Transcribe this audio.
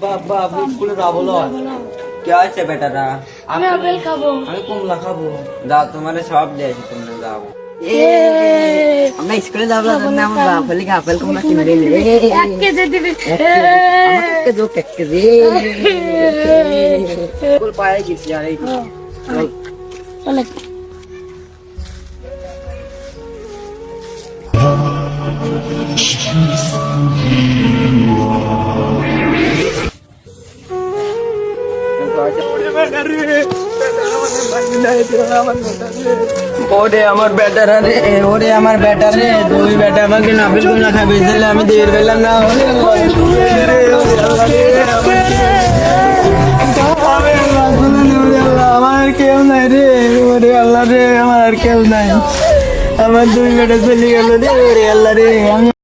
বাবা আমি স্কুলে যাবো না। কি আছে বেটারা? আমি আপেল খাবো। আমি কমলা খাবো। দাও তোমার সব দিয়েছি, তোমরা যাও। আমরা স্কুলে যাবো না, আমার বাপ হলে আপেল কমলা কিনে দিলে। এক কেজি দিবি। আমাকে দো এক কেজি। স্কুল পায়ে গেছি আর এই চলে। ওরে আমার বেটারা রে, ওরে আমার বেটা রে, দুই বেটা আমাকে নাপিল কমলা খাবে, তাহলে আমি দিয়ে পেলাম না। আমার কেউ নাই রে, ওরে আল্লাহ রে, আমার কেউ নাই, আমার দুই বেটা চলে গেল রে, ওরে আল্লাহ রে।